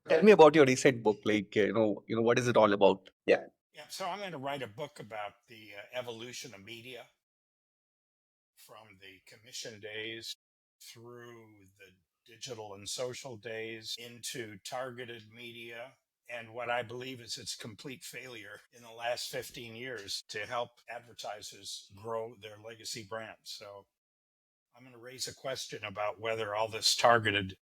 Tell me about your recent book. What is it all about? Yeah. Yeah, so I'm going to write a book about the evolution of media from the commission days through the digital and social days into targeted media and what I believe is its complete failure in the last 15 years to help advertisers grow their legacy brands. So I'm going to raise a question about whether all this targeted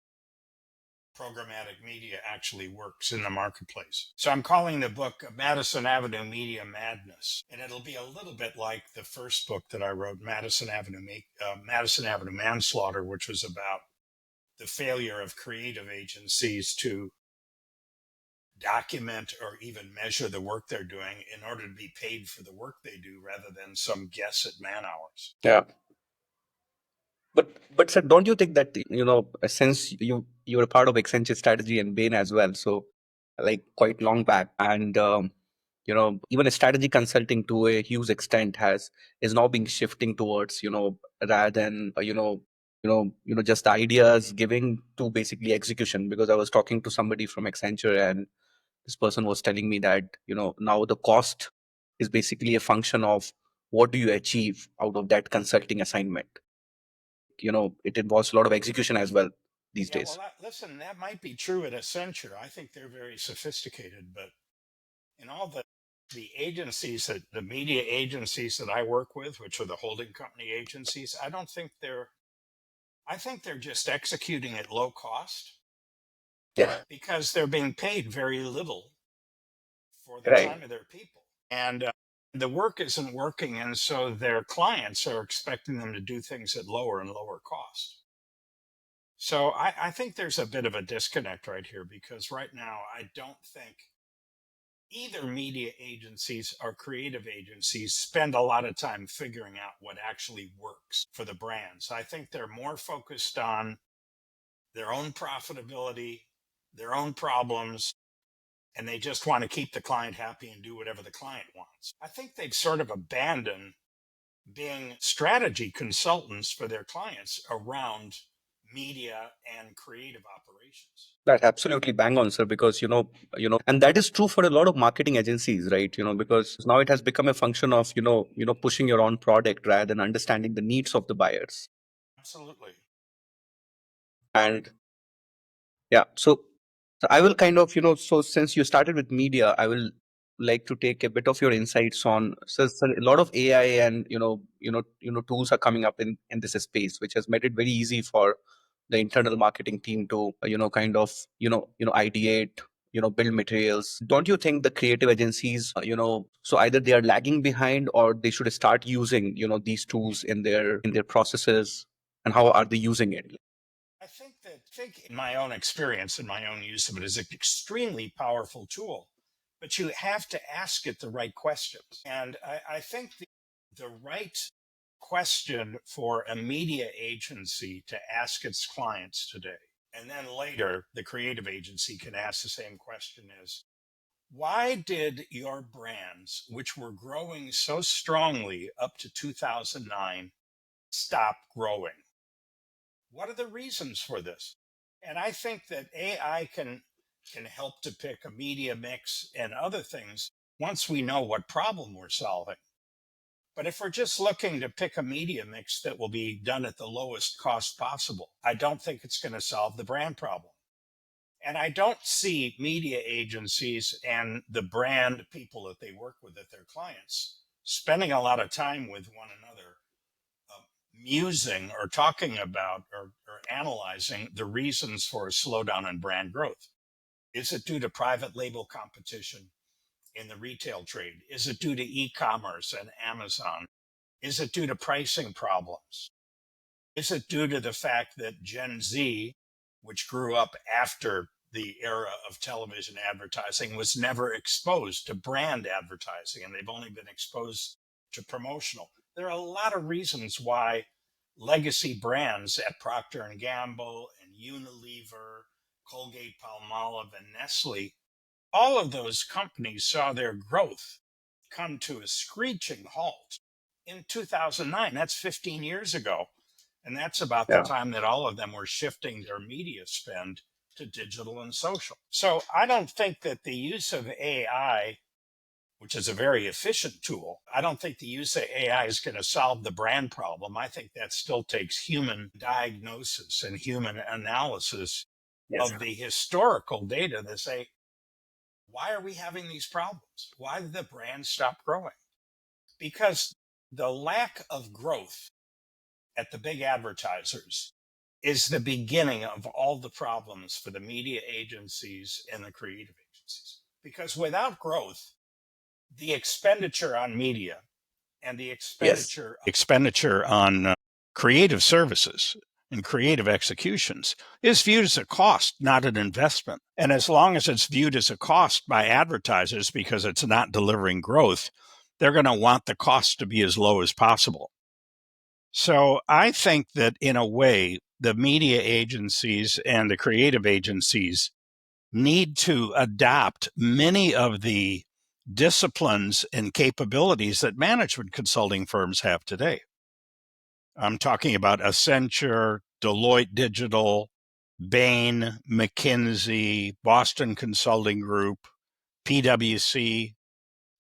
programmatic media actually works in the marketplace. So I'm calling the book Madison Avenue Media Madness, and it'll be a little bit like the first book that I wrote, Madison Avenue Manslaughter, which was about the failure of creative agencies to document or even measure the work they're doing in order to be paid for the work they do rather than some guess at man hours. Yeah. But sir, don't you think that since you were part of Accenture strategy and Bain as well, so like quite long back, and even a strategy consulting to a huge extent has is now being shifting towards rather than just ideas giving to basically execution. Because I was talking to somebody from Accenture, and this person was telling me that now the cost is basically a function of what do you achieve out of that consulting assignment. It involves a lot of execution as well these Yeah, well, days. listen, that might be true at Accenture. I think they're very sophisticated, but in all the agencies that the media agencies that I work with, which are the holding company agencies, I think they're just executing at low cost Yeah. because they're being paid very little for the Right. time of their people. And the work isn't working. And so their clients are expecting them to do things at lower and lower cost. So I think there's a bit of a disconnect right here because right now I don't think either media agencies or creative agencies spend a lot of time figuring out what actually works for the brands. I think they're more focused on their own profitability, their own problems, and they just want to keep the client happy and do whatever the client wants. I think they've sort of abandoned being strategy consultants for their clients around media and creative operations. That absolutely bang on, sir, because and that is true for a lot of marketing agencies, right? Because now it has become a function of pushing your own product rather than understanding the needs of the buyers. Absolutely. And yeah, so I will kind of so since you started with media, I will like to take a bit of your insights on, so a lot of AI and tools are coming up in this space, which has made it very easy for the internal marketing team to kind of ideate, build materials. Don't you think the creative agencies so either they are lagging behind or they should start using these tools in their processes, and how are they using it? I think in my own experience and my own use of it is an extremely powerful tool, but you have to ask it the right questions. And I think the right question for a media agency to ask its clients today, and then later the creative agency can ask the same question is, why did your brands, which were growing so strongly up to 2009, stop growing? What are the reasons for this? And I think that AI can help to pick a media mix and other things once we know what problem we're solving. But if we're just looking to pick a media mix that will be done at the lowest cost possible, I don't think it's going to solve the brand problem. And I don't see media agencies and the brand people that they work with, that their clients, spending a lot of time with one another, musing or talking about or analyzing the reasons for a slowdown in brand growth. Is it due to private label competition in the retail trade? Is it due to e-commerce and Amazon? Is it due to pricing problems? Is it due to the fact that Gen Z, which grew up after the era of television advertising, was never exposed to brand advertising and they've only been exposed to promotional? There are a lot of reasons why legacy brands at Procter and Gamble and Unilever, Colgate Palmolive and Nestle, all of those companies saw their growth come to a screeching halt in 2009. That's 15 years ago. And that's about the Yeah. time that all of them were shifting their media spend to digital and social. So I don't think that the use of AI, which is a very efficient tool, I don't think the use of AI is going to solve the brand problem. I think that still takes human diagnosis and human analysis Yes. of the historical data to say, why are we having these problems? Why did the brand stop growing? Because the lack of growth at the big advertisers is the beginning of all the problems for the media agencies and the creative agencies. Because without growth, the expenditure on media and the Yes. expenditure on creative services and creative executions is viewed as a cost, not an investment. And as long as it's viewed as a cost by advertisers because it's not delivering growth, they're going to want the cost to be as low as possible. So I think that in a way, the media agencies and the creative agencies need to adopt many of the disciplines and capabilities that management consulting firms have today. I'm talking about Accenture, Deloitte Digital, Bain, McKinsey, Boston Consulting Group, PwC,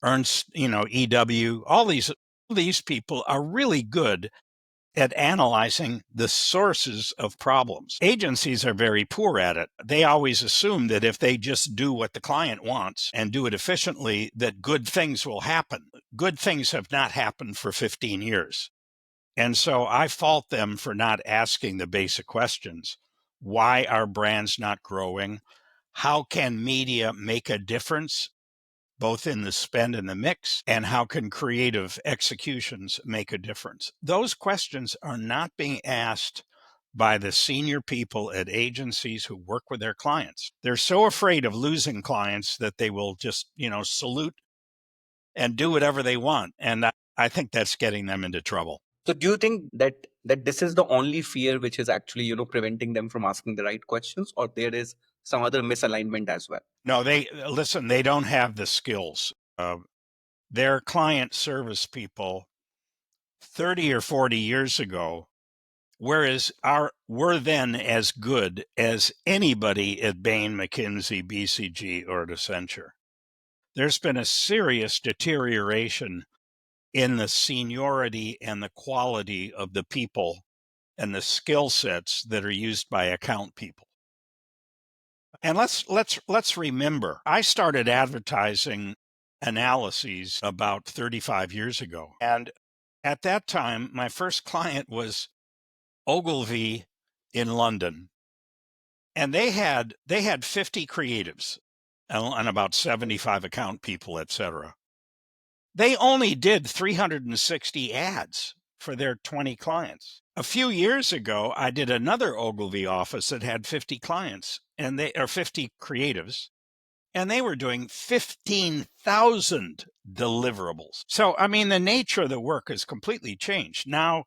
Ernst, EW. All these people are really good at analyzing the sources of problems. Agencies are very poor at it. They always assume that if they just do what the client wants and do it efficiently, that good things will happen. Good things have not happened for 15 years. And so I fault them for not asking the basic questions. Why are brands not growing? How can media make a difference, both in the spend and the mix? And how can creative executions make a difference? Those questions are not being asked by the senior people at agencies who work with their clients. They're so afraid of losing clients that they will just, salute and do whatever they want. And I think that's getting them into trouble. So do you think that this is the only fear which is actually, preventing them from asking the right questions, or there is some other misalignment as well? No, they don't have the skills. Their client service people 30 or 40 years ago, whereas we're then as good as anybody at Bain, McKinsey, BCG, or at Accenture. There's been a serious deterioration in the seniority and the quality of the people and the skill sets that are used by account people. And let's remember, I started advertising analyses about 35 years ago. And at that time, my first client was Ogilvy in London. And they had 50 creatives and about 75 account people, et cetera. They only did 360 ads for their 20 clients. A few years ago, I did another Ogilvy office that had 50 clients and 50 creatives, and they were doing 15,000 deliverables. So, the nature of the work has completely changed. Now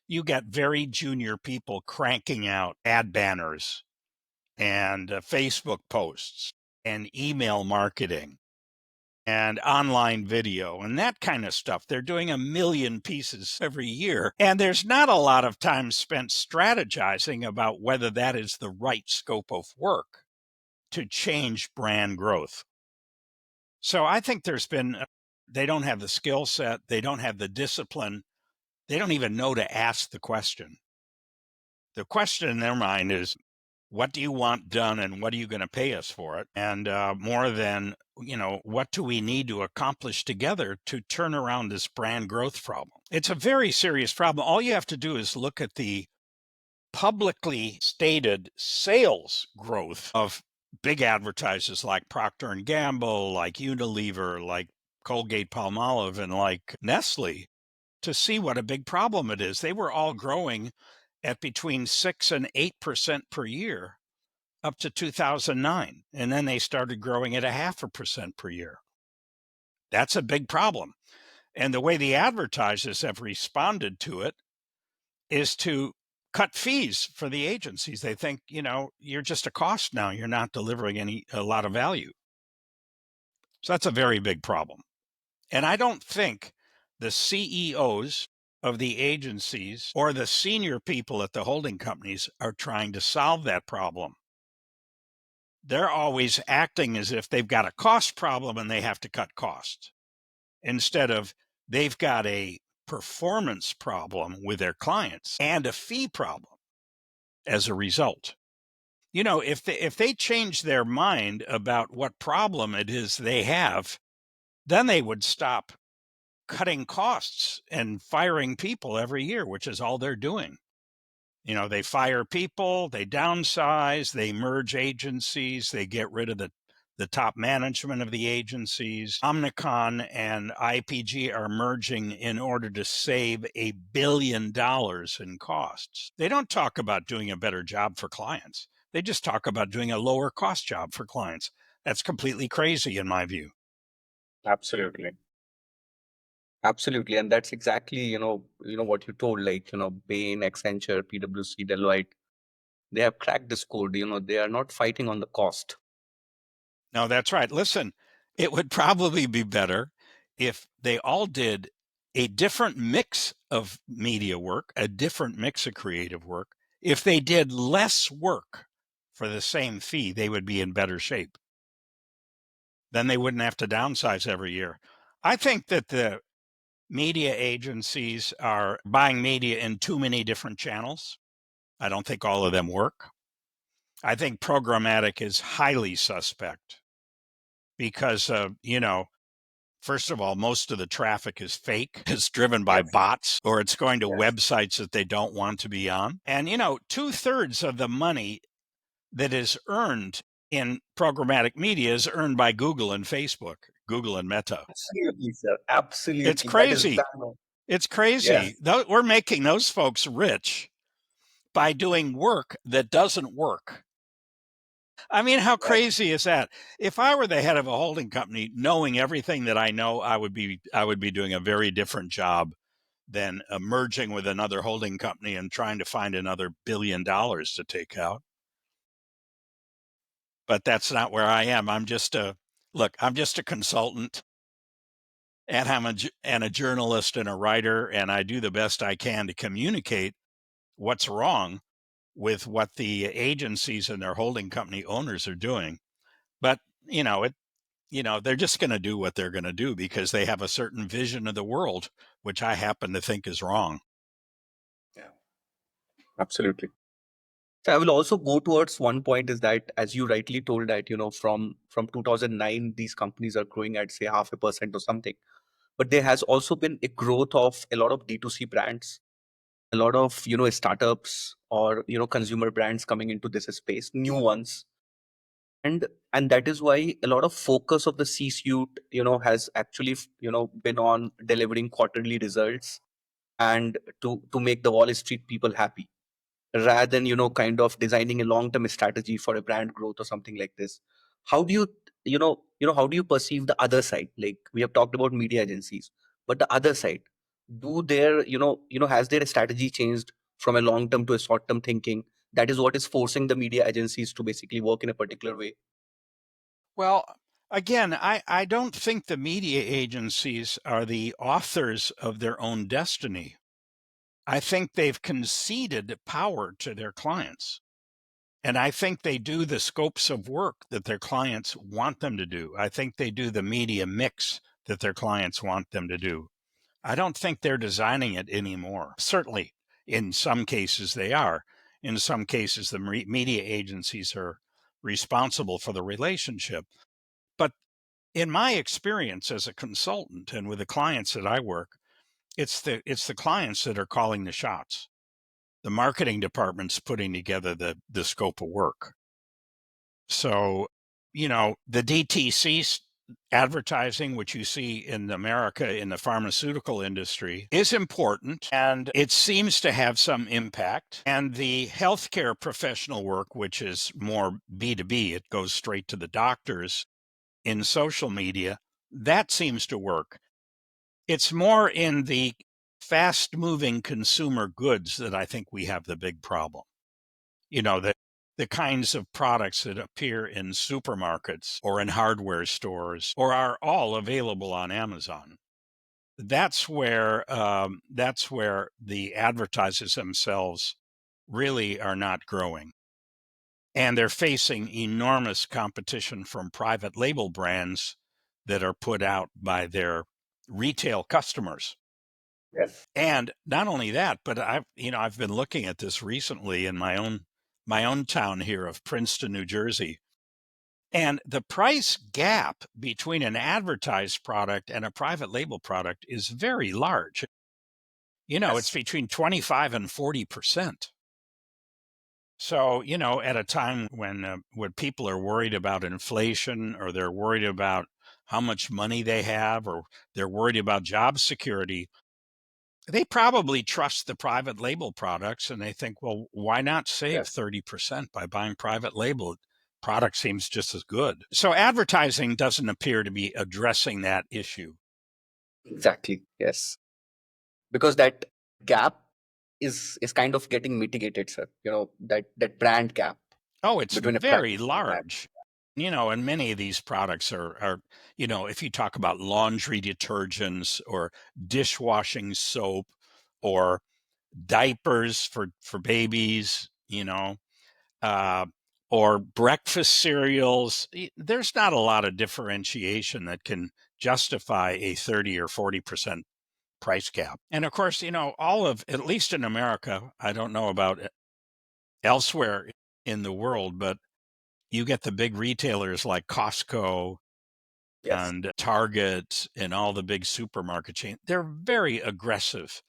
you got very junior people cranking out ad banners and Facebook posts and email marketing and online video and that kind of stuff. They're doing 1 million pieces every year. And there's not a lot of time spent strategizing about whether that is the right scope of work to change brand growth. So I think they don't have the skill set, they don't have the discipline, they don't even know to ask the question. The question in their mind is, what do you want done and what are you going to pay us for it? And more than, what do we need to accomplish together to turn around this brand growth problem? It's a very serious problem. All you have to do is look at the publicly stated sales growth of big advertisers like Procter and Gamble, like Unilever, like Colgate Palmolive, and like Nestle to see what a big problem it is. They were all growing at between 6 and 8% per year up to 2009. And then they started growing at 0.5% per year. That's a big problem. And the way the advertisers have responded to it is to cut fees for the agencies. They think, you're just a cost now. You're not delivering a lot of value. So that's a very big problem. And I don't think the CEOs of the agencies or the senior people at the holding companies are trying to solve that problem. they're always acting as if they've got a cost problem and they have to cut costs, instead of they've got a performance problem with their clients and a fee problem as a result. If they change their mind about what problem it is they have, then they would stop cutting costs and firing people every year, which is all they're doing. They fire people, they downsize, they merge agencies, they get rid of the top management of the agencies. Omnicom and IPG are merging in order to save $1 billion in costs. They don't talk about doing a better job for clients. They just talk about doing a lower cost job for clients. That's completely crazy in my view. Absolutely. Absolutely. And that's exactly, what you told, like, Bain, Accenture, PwC, Deloitte, they have cracked this code. They are not fighting on the cost. No, that's right. Listen, it would probably be better if they all did a different mix of media work, a different mix of creative work. If they did less work for the same fee, they would be in better shape. Then they wouldn't have to downsize every year. I think that the media agencies are buying media in too many different channels. I don't think all of them work. I think programmatic is highly suspect because, first of all, most of the traffic is fake. It's driven by Yes. bots, or it's going to Yes. websites that they don't want to be on. And, 2/3 of the money that is earned in programmatic media is earned by Google and Facebook, Google and Meta. Absolutely, sir. It's Absolutely. That is crazy. bang on. It's Yes. crazy. We're making those folks rich by doing work that doesn't work. I mean, how Yes. crazy is that? If I were the head of a holding company, knowing everything that I know, I would be doing a very different job than merging with another holding company and trying to find another $1 billion to take out. But that's not where I am. I'm just a consultant, and I'm a journalist and a writer, and I do the best I can to communicate what's wrong with what the agencies and their holding company owners are doing. But you know, it they're just going to do what they're going to do because they have a certain vision of the world, which I happen to think is wrong. Yeah. Absolutely. So I will also go towards one point is that, as you rightly told that, from 2009, these companies are growing at say 0.5% or something. But there has also been a growth of a lot of D2C brands, a lot of, startups or, consumer brands coming into this space, new ones. And that is why a lot of focus of the C-suite, has actually, been on delivering quarterly results and to make the Wall Street people happy, rather than kind of designing a long term strategy for a brand growth or something like this. How do how do you perceive the other side? Like, we have talked about media agencies, but the other side, do their has their strategy changed from a long term to a short term thinking? That is what is forcing the media agencies to basically work in a particular way. Well, again, I don't think the media agencies are the authors of their own destiny. I think they've conceded power to their clients. And I think they do the scopes of work that their clients want them to do. I think they do the media mix that their clients want them to do. I don't think they're designing it anymore. Certainly, in some cases, they are. In some cases, the media agencies are responsible for the relationship. But in my experience as a consultant and with the clients that I work, it's the clients that are calling the shots. The marketing department's putting together the scope of work. So, the DTC advertising, which you see in America in the pharmaceutical industry, is important and it seems to have some impact. And the healthcare professional work, which is more B2B, it goes straight to the doctors in social media, that seems to work. It's more in the fast moving consumer goods that I think we have the big problem. The kinds of products that appear in supermarkets or in hardware stores or are all available on Amazon. That's where the advertisers themselves really are not growing. And they're facing enormous competition from private label brands that are put out by their retail customers. Yes. And not only that, but I've been looking at this recently in my own town here of Princeton, New Jersey. And the price gap between an advertised product and a private label product is very large. It's Yes. between 25 and 40%. So, at a time when people are worried about inflation, or they're worried about how much money they have, or they're worried about job security, they probably trust the private label products, and they think, well, why not save Yes. 30% by buying private label? Product seems just as good. So advertising doesn't appear to be addressing that issue. Exactly. Yes. Because that gap is kind of getting mitigated, sir. That brand gap Oh, it's between a private very and a brand. large. And many of these products are, if you talk about laundry detergents or dishwashing soap or diapers for babies, uh, or breakfast cereals, there's not a lot of differentiation that can justify a 30 or 40% price gap. And of course, at least in America, I don't know about elsewhere in the world, but you get the big retailers like Costco Yes. and Target and all the big supermarket chains. They're very aggressive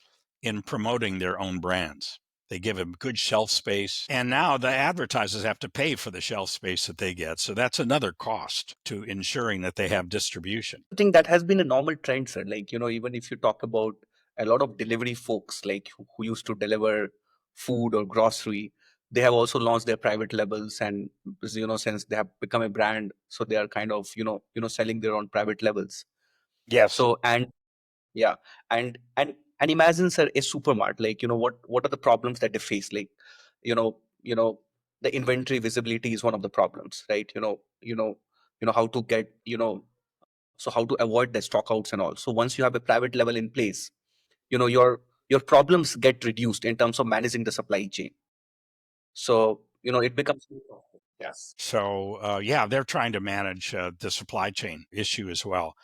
in promoting their own brands. They give them good shelf space. And now the advertisers have to pay for the shelf space that they get. So that's another cost to ensuring that they have distribution. I think that has been a normal trend, sir. Like, even if you talk about a lot of delivery folks, like who used to deliver food or grocery, they have also launched their private labels, and since they have become a brand, so they are kind of selling their own private labels. Yes. So, and yeah, and imagine, sir, a supermarket. Like, what are the problems that they face? Like, the inventory visibility is one of the problems, right? How to get so how to avoid the stockouts and all. So once you have a private level in place, your problems get reduced in terms of managing the supply chain. So it becomes. Yes. So, yeah, they're trying to manage the supply chain issue as well.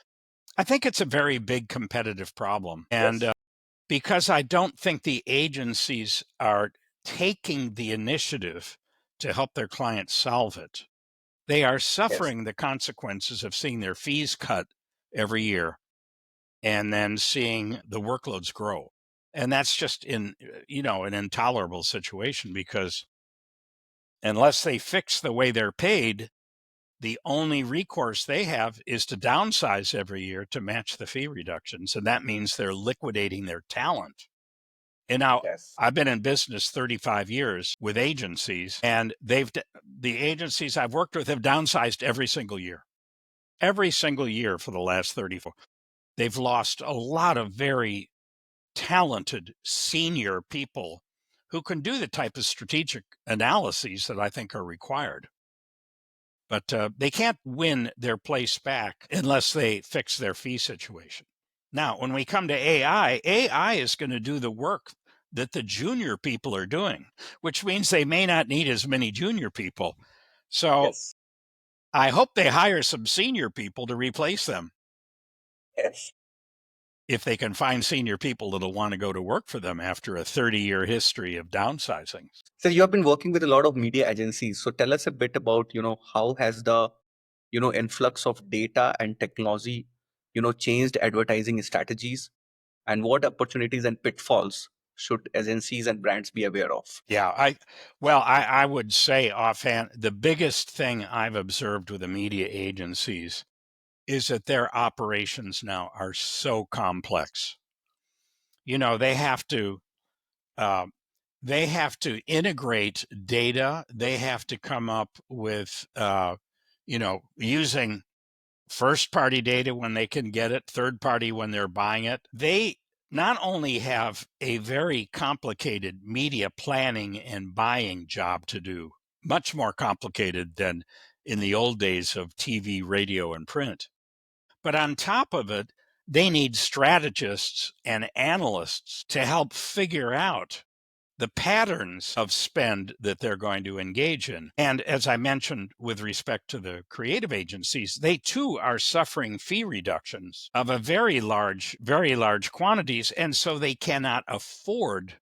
I think it's a very big competitive problem. And Yes. because I don't think the agencies are taking the initiative to help their clients solve it. They are Yes. suffering the consequences of seeing their fees cut every year and then seeing the workloads grow. And that's just an intolerable situation, because unless they fix the way they're paid, the only recourse they have is to downsize every year to match the fee reductions. And that means they're liquidating their talent. And now Yes. I've been in business 35 years with agencies, and the agencies I've worked with have downsized every single year for the last 34. They've lost a lot of very talented senior people who can do the type of strategic analyses that I think are required. But they can't win their place back unless they fix their fee situation. Now, when we come to AI is going to do the work that the junior people are doing, which means they may not need as many junior people. So Yes. I hope they hire some senior people to replace them, Yes. if they can find senior people that'll want to go to work for them after a 30-year history of downsizing. So you have been working with a lot of media agencies. So tell us a bit about, how has the, influx of data and technology, changed advertising strategies, and what opportunities and pitfalls should agencies and brands be aware of? Yeah, I would say offhand, the biggest thing I've observed with the media agencies is that their operations now are so complex. You know, uh, they have to integrate data. They have to come up with, using first party data when they can get it, third party when they're buying it. They not only have a very complicated media planning and buying job to do, much more complicated than in the old days of TV, radio, and print, but on top of it, they need strategists and analysts to help figure out the patterns of spend that they're going to engage in. And as I mentioned with respect to the creative agencies, they too are suffering fee reductions of a very large quantities. And so they cannot afford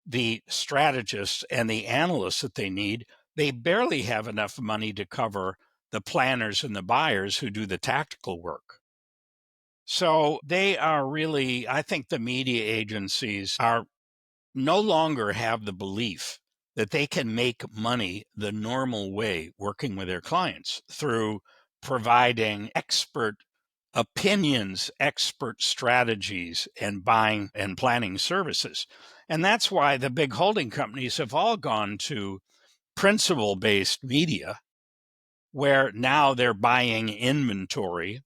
the strategists and the analysts that they need. They barely have enough money to cover the planners and the buyers who do the tactical work. So they are really, I think the media agencies are no longer have the belief that they can make money the normal way working with their clients through providing expert opinions, expert strategies, and buying and planning services. And that's why the big holding companies have all gone to principal based media, where now they're buying inventory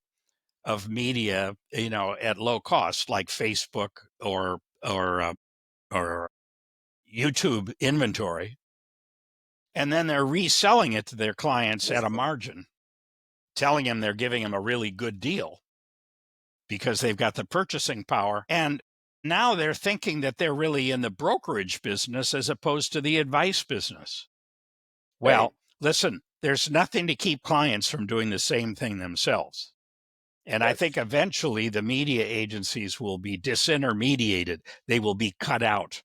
of media, at low cost, like Facebook or YouTube inventory, and then they're reselling it to their clients at a margin, telling them they're giving them a really good deal because they've got the purchasing power. And now they're thinking that they're really in the brokerage business as opposed to the advice business. Well, Right. listen, there's nothing to keep clients from doing the same thing themselves. And I think Yes. eventually the media agencies will be disintermediated. They will be cut out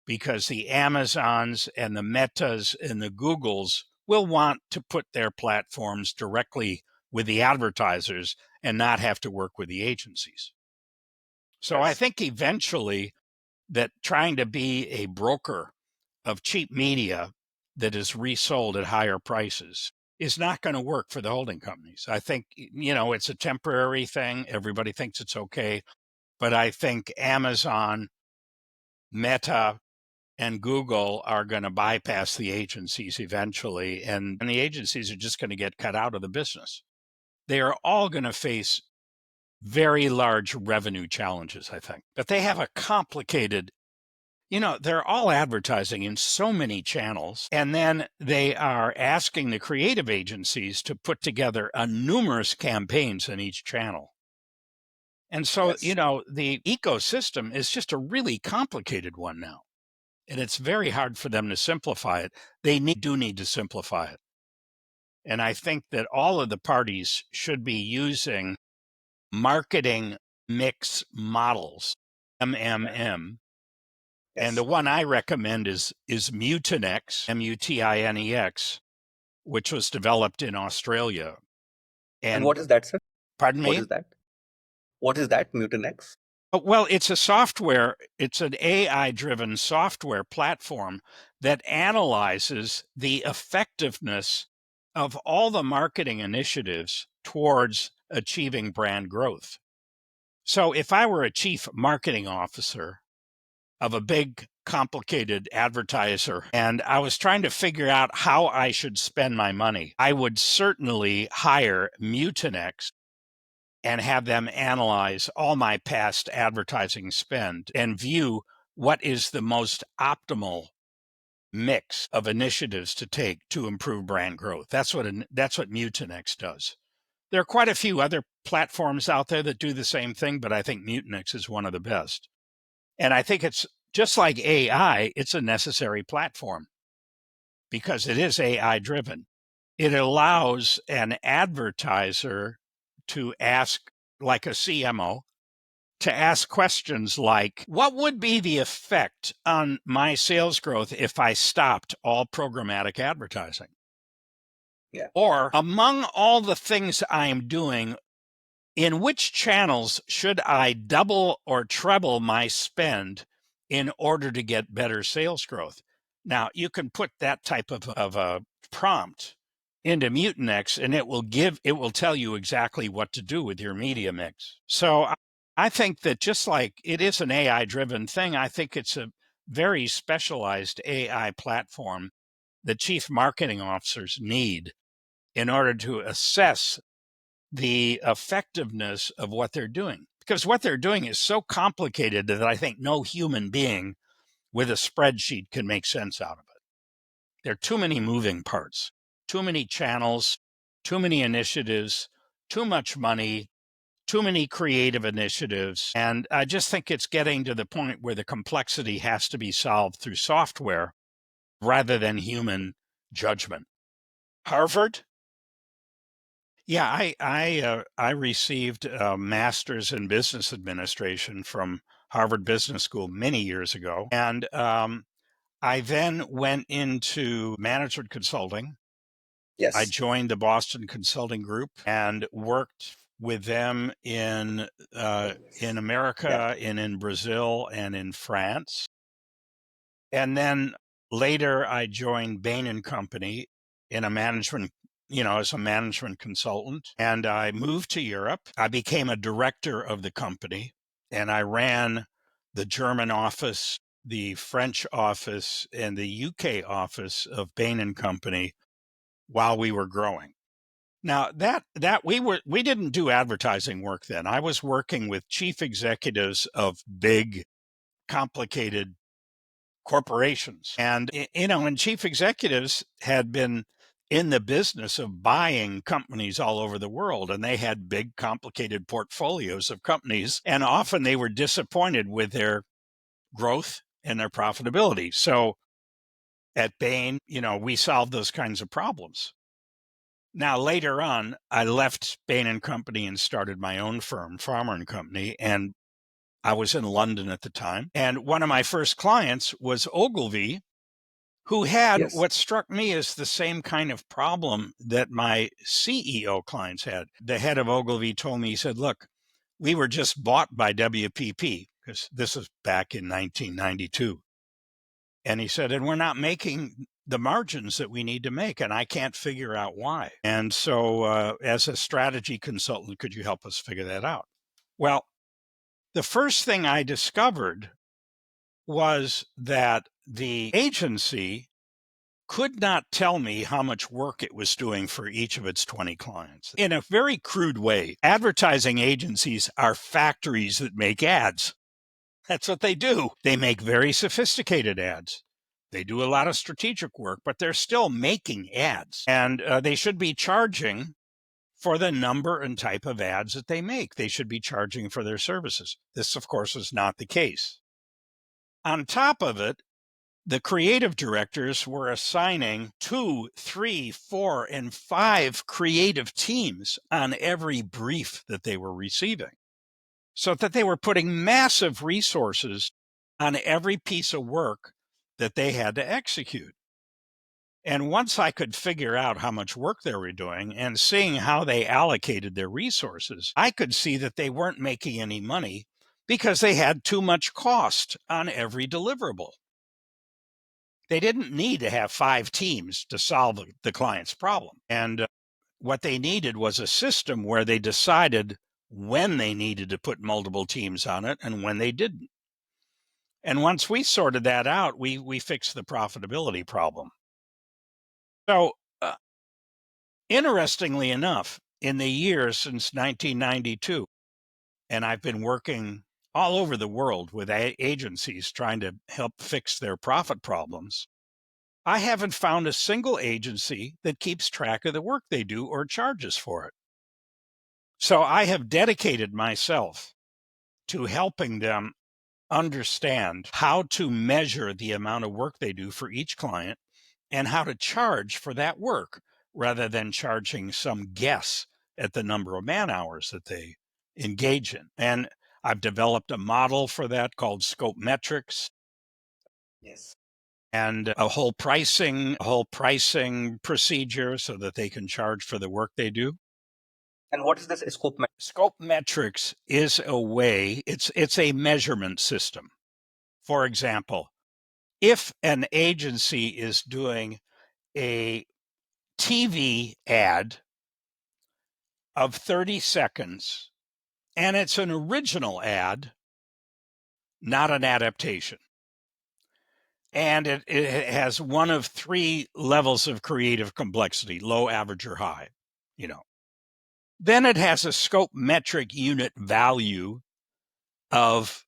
because the Amazons and the Metas and the Googles will want to put their platforms directly with the advertisers and not have to work with the agencies. So I Yes. think eventually that trying to be a broker of cheap media that is resold at higher prices is not going to work for the holding companies. I think, it's a temporary thing. Everybody thinks it's okay. But I think Amazon, Meta, and Google are going to bypass the agencies eventually, and the agencies are just going to get cut out of the business. They are all going to face very large revenue challenges, I think. But they have a complicated, they're all advertising in so many channels, and then they are asking the creative agencies to put together a numerous campaigns in each channel. And so, Yes. the ecosystem is just a really complicated one now. And it's very hard for them to simplify it. They do need to simplify it. And I think that all of the parties should be using marketing mix models, Yeah. MMM. And the Yes. one I recommend is Mutinex, Mutinex, which was developed in Australia. And And what is that, sir? pardon What me? is that? What is that, Mutinex? Well, it's a software, it's an AI driven software platform that analyzes the effectiveness of all the marketing initiatives towards achieving brand growth. So, if I were a chief marketing officer of a big, complicated advertiser and I was trying to figure out how I should spend my money, I would certainly hire Mutinex and have them analyze all my past advertising spend and view what is the most optimal mix of initiatives to take to improve brand growth. That's what Mutinex does. There are quite a few other platforms out there that do the same thing, but I think Mutinex is one of the best. And I think it's just like AI, it's a necessary platform because it is AI driven. It allows an advertiser to ask, like a CMO, to ask questions like, what would be the effect on my sales growth if I stopped all programmatic advertising? Yeah. Or among all the things I'm doing, in which channels should I double or treble my spend in order to get better sales growth? Now, you can put that type of a prompt into Mutinex and it will tell you exactly what to do with your media mix. So I think that just like it is an AI driven thing, I think it's a very specialized AI platform that chief marketing officers need in order to assess the effectiveness of what they're doing. Because what they're doing is so complicated that I think no human being with a spreadsheet can make sense out of it. There are too many moving parts, too many channels, too many initiatives, too much money, too many creative initiatives. And I just think it's getting to the point where the complexity has to be solved through software rather than human judgment. Harvard? Yeah, I received a master's in business administration from Harvard Business School many years ago. And I then went into management consulting. I Yes. joined the Boston Consulting Group and worked with them in Yeah. America, and in Brazil, and in France. And then later I joined Bain Company in a management, as a management consultant. And I moved to Europe. I became a director of the company, and I ran the German office, the French office, and the UK office of Bain Company while we were growing. Now that we didn't do advertising work then. I was working with chief executives of big, complicated corporations. And and chief executives had been in the business of buying companies all over the world, and they had big, complicated portfolios of companies, and often they were disappointed with their growth and their profitability. So at Bain, we solved those kinds of problems. Now, later on, I left Bain Company and started my own firm, Farmer Company, and I was in London at the time. And one of my first clients was Ogilvy, who had Yes. what struck me as the same kind of problem that my CEO clients had. The head of Ogilvy told me, he said, "Look, we were just bought by WPP," because this is back in 1992. And he said, "And we're not making the margins that we need to make, and I can't figure out why." And so, as a strategy consultant, could you help us figure that out? Well, the first thing I discovered was that the agency could not tell me how much work it was doing for each of its 20 clients. In a very crude way, advertising agencies are factories that make ads. That's what they do. They make very sophisticated ads. They do a lot of strategic work, but they're still making ads. And they should be charging for the number and type of ads that they make. They should be charging for their services. This, of course, is not the case. On top of it, the creative directors were assigning 2, 3, 4, and 5 creative teams on every brief that they were receiving, so that they were putting massive resources on every piece of work that they had to execute. And once I could figure out how much work they were doing and seeing how they allocated their resources, I could see that they weren't making any money because they had too much cost on every deliverable. They didn't need to have 5 teams to solve the client's problem. And what they needed was a system where they decided when they needed to put multiple teams on it and when they didn't. And once we sorted that out, we fixed the profitability problem. So, interestingly enough, in the years since 1992, and I've been working all over the world with agencies trying to help fix their profit problems, I haven't found a single agency that keeps track of the work they do or charges for it. So I have dedicated myself to helping them understand how to measure the amount of work they do for each client and how to charge for that work rather than charging some guess at the number of man hours that they engage in. And I've developed a model for that called scope metrics, Yes. and a whole pricing procedure so that they can charge for the work they do. And what is this scope? Scope metrics is a way, it's a measurement system. For example, if an agency is doing a TV ad of 30 seconds and it's an original ad, not an adaptation, and it has one of 3 levels of creative complexity, low, average, or high, then it has a scope metric unit value of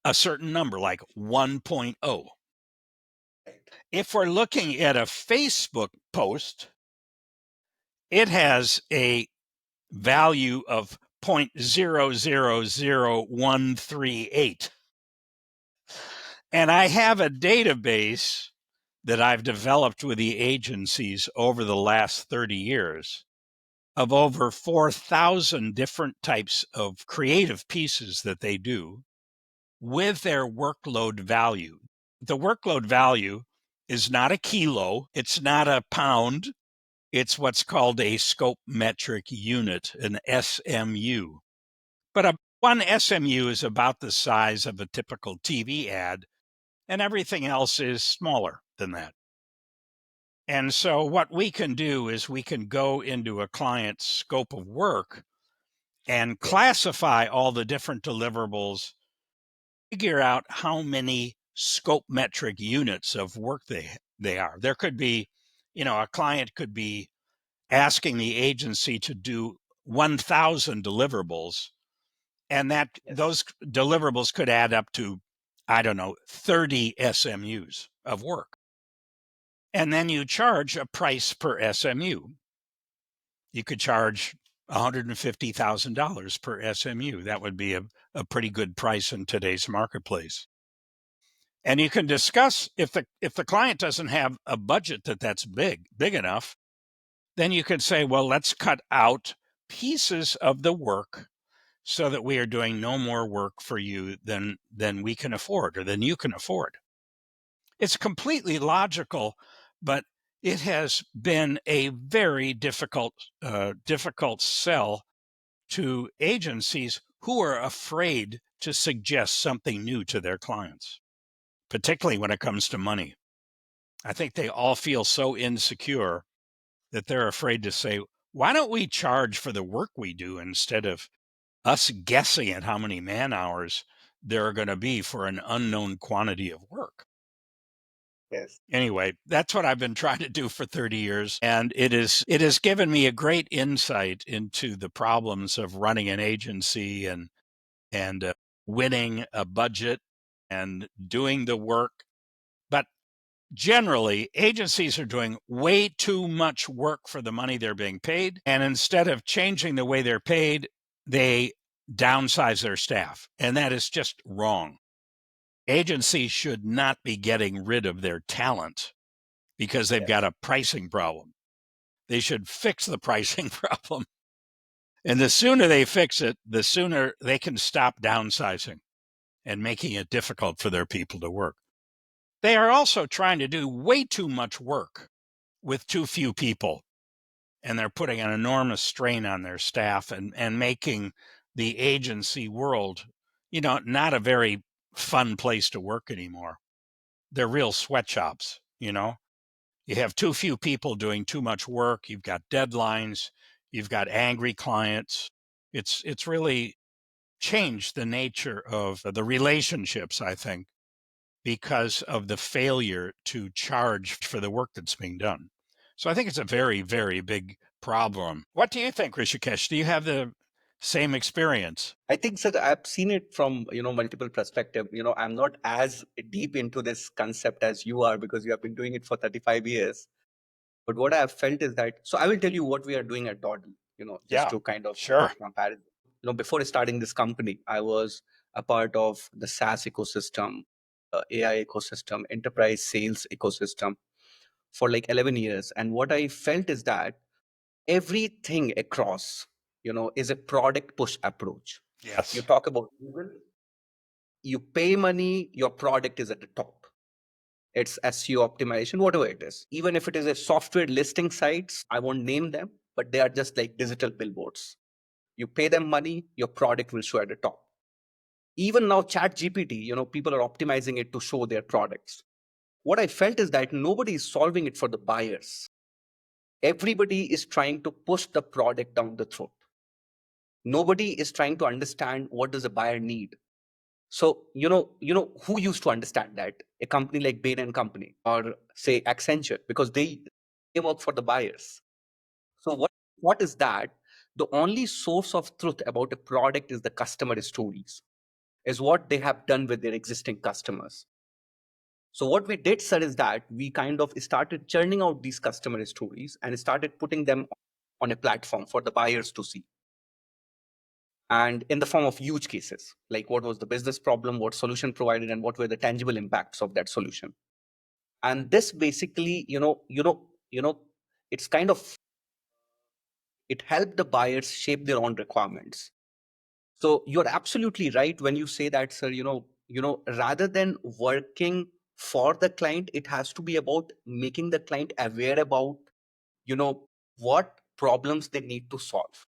a certain number, like 1.0. If we're looking at a Facebook post, it has a value of 0.000138. And I have a database that I've developed with the agencies over the last 30 years of over 4,000 different types of creative pieces that they do with their workload value. The workload value is not a kilo, it's not a pound, it's what's called a scope metric unit, an SMU. But one SMU is about the size of a typical TV ad, and everything else is smaller than that. And so what we can do is we can go into a client's scope of work and classify all the different deliverables, figure out how many scope metric units of work they are. There could be, a client could be asking the agency to do 1,000 deliverables, and that those deliverables could add up to, 30 SMUs of work. And then you charge a price per SMU. You could charge $150,000 per SMU. That would be a pretty good price in today's marketplace. And you can discuss if the client doesn't have a budget that's big enough, then you could say, well, let's cut out pieces of the work so that we are doing no more work for you than we can afford or than you can afford. It's completely logical, but it has been a very difficult sell to agencies who are afraid to suggest something new to their clients, particularly when it comes to money. I think they all feel so insecure that they're afraid to say, why don't we charge for the work we do instead of us guessing at how many man hours there are going to be for an unknown quantity of work? Yes. Anyway, that's what I've been trying to do for 30 years. And it has given me a great insight into the problems of running an agency and winning a budget and doing the work. But generally, agencies are doing way too much work for the money they're being paid. And instead of changing the way they're paid, they downsize their staff. And that is just wrong. Agencies should not be getting rid of their talent because they've got a pricing problem. They should fix the pricing problem. And the sooner they fix it, the sooner they can stop downsizing and making it difficult for their people to work. They are also trying to do way too much work with too few people. And they're putting an enormous strain on their staff and making the agency world, not a very fun place to work anymore. They're real sweatshops, You have too few people doing too much work. You've got deadlines. You've got angry clients. It's really changed the nature of the relationships, I think, because of the failure to charge for the work that's being done. So I think it's a very, very big problem. What do you think, Rishikesh? Do you have the same experience? I think so. I've seen it from multiple perspective. I'm not as deep into this concept as you are because you have been doing it for 35 years. But what I've felt is that, so I will tell you what we are doing at Dawdle, just Yeah, to kind of sure. compare it. Before starting this company, I was a part of the SaaS ecosystem, AI ecosystem, enterprise sales ecosystem for like 11 years. And what I felt is that everything across, is a product push approach. You Yes. talk about Google, you pay money, your product is at the top. It's SEO optimization, whatever it is. Even if it is a software listing sites, I won't name them, but they are just like digital billboards. You pay them money, your product will show at the top. Even now, Chat GPT, people are optimizing it to show their products. What I felt is that nobody is solving it for the buyers. Everybody is trying to push the product down the throat. Nobody is trying to understand what does a buyer need. So, who used to understand that? A company like Bain Company or say Accenture, because they work for the buyers. So what is that? The only source of truth about a product is the customer stories, is what they have done with their existing customers. So what we did, sir, is that we kind of started churning out these customer stories and started putting them on a platform for the buyers to see. and in the form of huge cases, like what was the business problem, what solution provided, and what were the tangible impacts of that solution. And this basically, it's kind of, it helped the buyers shape their own requirements. So you're absolutely right when you say that, sir. Rather than working for the client, it has to be about making the client aware about, you know, what problems they need to solve.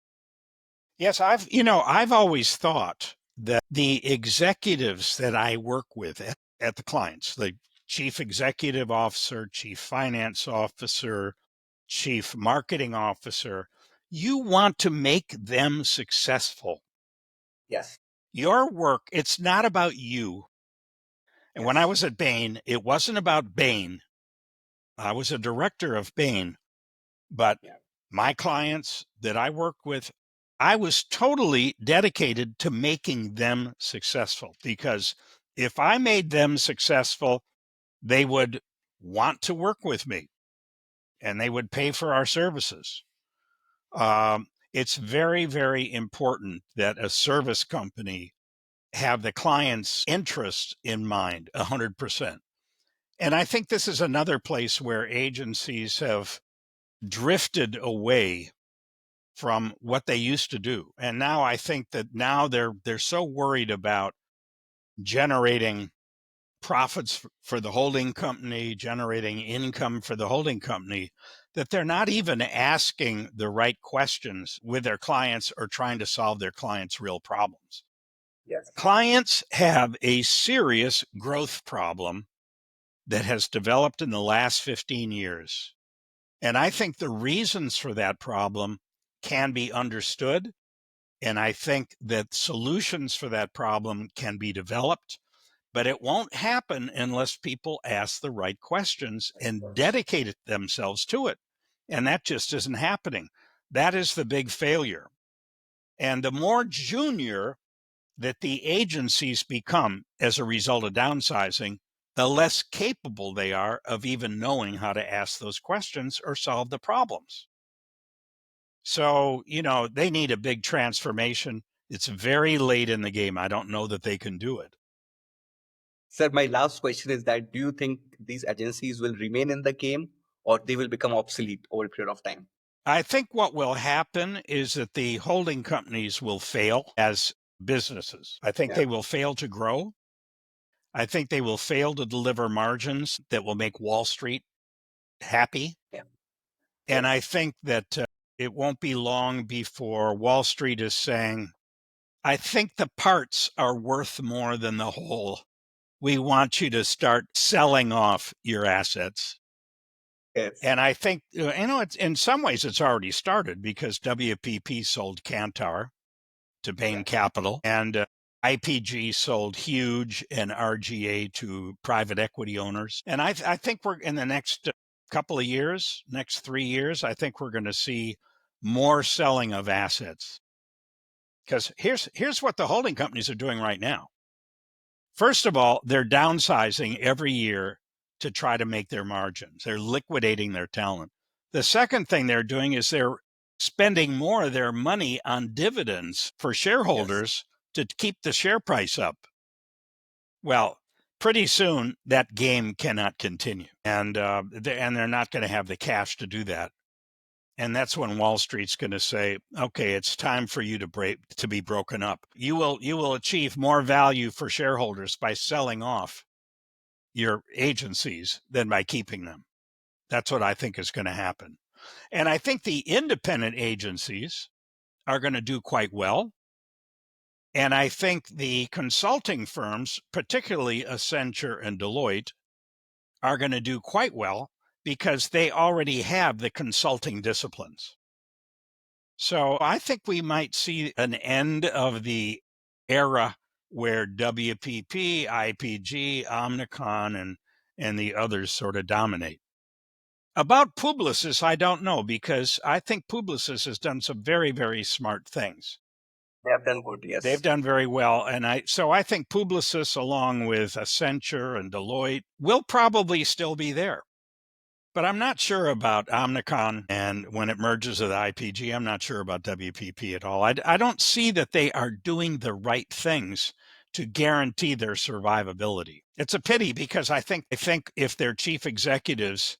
Yes, I've always thought that the executives that I work with at the clients, the chief executive officer, chief finance officer, chief marketing officer, you want to make them successful. Yes. Your work, it's not about you. And when I Yes. was at Bain, it wasn't about Bain. I was a director of Bain, but Yeah. my clients that I worked with, I was totally dedicated to making them successful, because if I made them successful, they would want to work with me and they would pay for our services. It's very, very important that a service company have the client's interest in mind 100%. And I think this is another place where agencies have drifted away from what they used to do. And now I think that now they're so worried about generating profits for the holding company, generating income for the holding company, that they're not even asking the right questions with their clients or trying to solve their clients' real problems. Yes. Clients have a serious growth problem that has developed in the last 15 years. And I think the reasons for that problem can be understood. And I think that solutions for that problem can be developed, but it won't happen unless people ask the right questions Of and course. dedicate themselves to it. And that just isn't happening. That is the big failure. And the more junior that the agencies become as a result of downsizing, the less capable they are of even knowing how to ask those questions or solve the problems. So, they need a big transformation. It's very late in the game. I don't know that they can do it. Sir, my last question is that do you think these agencies will remain in the game or they will become obsolete over a period of time? I think what will happen is that the holding companies will fail as businesses. I think Yeah. they will fail to grow. I think they will fail to deliver margins that will make Wall Street happy. Yeah. And I Yes. think that it won't be long before Wall Street is saying, I think the parts are worth more than the whole. We want you to start selling off your assets. Yes. And I think, it's in some ways it's already started, because WPP sold Kantar to Bain Yeah. Capital, and IPG sold Huge and RGA to private equity owners. And I think we're in the next couple of years, next 3 years, I think we're going to see more selling of assets. Because here's what the holding companies are doing right now. First of all, they're downsizing every year to try to make their margins. They're liquidating their talent. The second thing they're doing is they're spending more of their money on dividends for Yes. shareholders to keep the share price up. Well, pretty soon that game cannot continue, and they're not going to have the cash to do that. And that's when Wall Street's going to say, okay, it's time for you to be broken up. You will achieve more value for shareholders by selling off your agencies than by keeping them. That's what I think is going to happen. And I think the independent agencies are going to do quite well. And I think the consulting firms, particularly Accenture and Deloitte, are going to do quite well because they already have the consulting disciplines. So I think we might see an end of the era where WPP, IPG, Omnicom, and the others sort of dominate. About Publicis, I don't know, because I think Publicis has done some very, very smart things. They have done good. They've Yes. done very well, and I think Publicis, along with Accenture and Deloitte, will probably still be there. But I'm not sure about Omnicon, and when it merges with IPG, I'm not sure about WPP at all. I don't see that they are doing the right things to guarantee their survivability. It's a pity because I think if their chief executives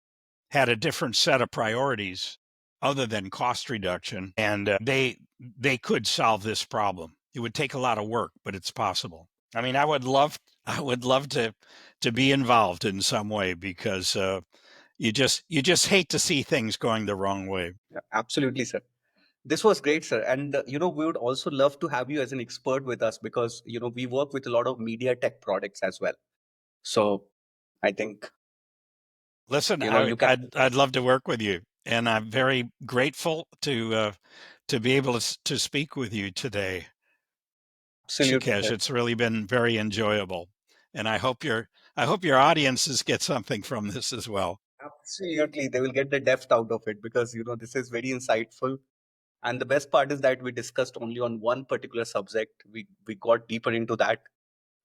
had a different set of priorities other than cost reduction, and they could solve this problem. It would take a lot of work, but it's possible. I mean, I would love to be involved in some way because you just hate to see things going the wrong way. Yeah, absolutely, sir. This was great, sir. And we would also love to have you as an expert with us because we work with a lot of media tech products as well. So I think Listen, you can I'd love to work with you, and I'm very grateful to be able to speak with you today, absolutely, Shikesh. sir. It's really been very enjoyable, and I hope your audiences get something from this as well. Absolutely, they will get the depth out of it because this is very insightful. And the best part is that we discussed only on one particular subject. We got deeper into that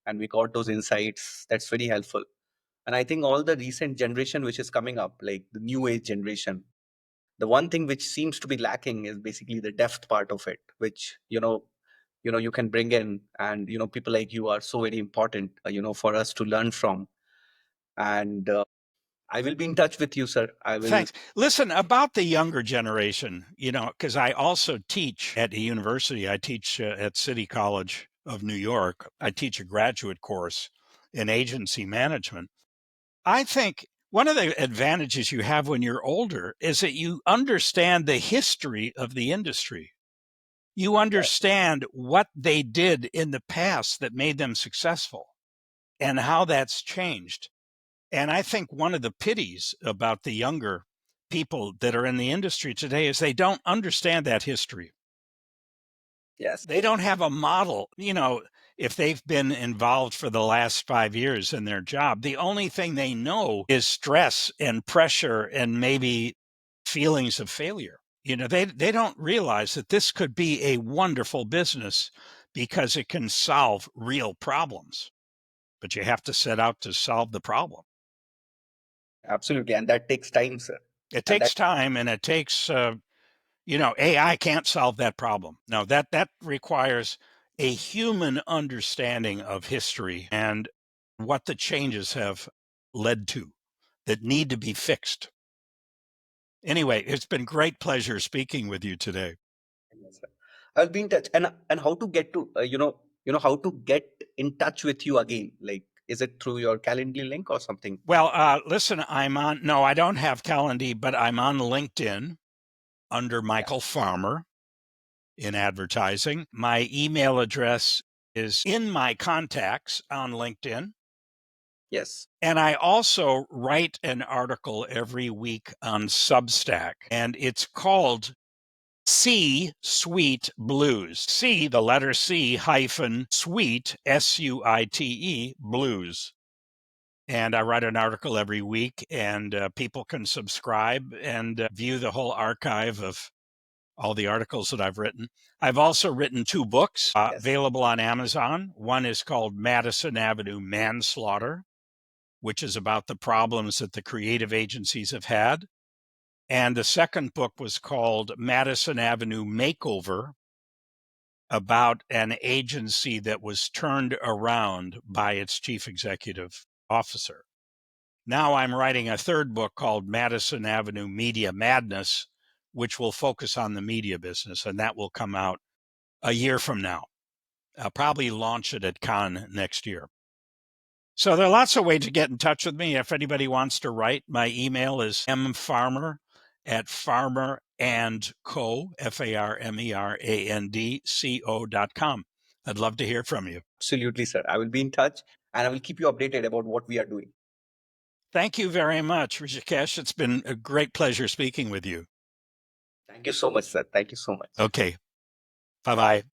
and we got those insights. That's very helpful. And I think all the recent generation which is coming up, like the new age generation, the one thing which seems to be lacking is basically the depth part of it, which you can bring in, and people like you are so very important, for us to learn from. And I will be in touch with you, sir. I will. Thanks. Listen, about the younger generation, because I also teach at a university. I teach at City College of New York. I teach a graduate course in agency management. I think one of the advantages you have when you're older is that you understand the history of the industry. You understand what they did in the past that made them successful and how that's changed. And I think one of the pities about the younger people that are in the industry today is they don't understand that history. Yes, They don't have a model. If they've been involved for the last 5 years in their job, the only thing they know is stress and pressure and maybe feelings of failure. They don't realize that this could be a wonderful business because it can solve real problems, but you have to set out to solve the problem. absolutely, and that takes time, sir. It And that takes time, and it takes AI can't solve that problem. No, that requires a human understanding of history and what the changes have led to that need to be fixed. Anyway, it's been great pleasure speaking with you today. Yes, sir. I'll be in touch. And how to get to how to get in touch with you again? Like, is it through your Calendly link or something? Well, listen, no, I don't have Calendly, but I'm on LinkedIn under Yeah. Michael Farmer in advertising. My email address is in my contacts on LinkedIn. Yes. And I also write an article every week on Substack, and it's called C Suite Blues. C, the letter C hyphen suite, SUITE, blues. And I write an article every week, and people can subscribe and view the whole archive of all the articles that I've written. I've also written 2 books Yes. available on Amazon. One is called Madison Avenue Manslaughter, which is about the problems that the creative agencies have had. And the second book was called Madison Avenue Makeover, about an agency that was turned around by its chief executive officer. Now I'm writing a third book called Madison Avenue Media Madness, which will focus on the media business, and that will come out a year from now. I'll probably launch it at Cannes next year. So there are lots of ways to get in touch with me. If anybody wants to write, my email is mfarmer@farmerandco, FARMERANDCO.com. I'd love to hear from you. Absolutely, sir. I will be in touch and I will keep you updated about what we are doing. Thank you very much, Rishikesh. It's been a great pleasure speaking with you. Thank you so much, sir. Thank you so much. Okay. Bye bye.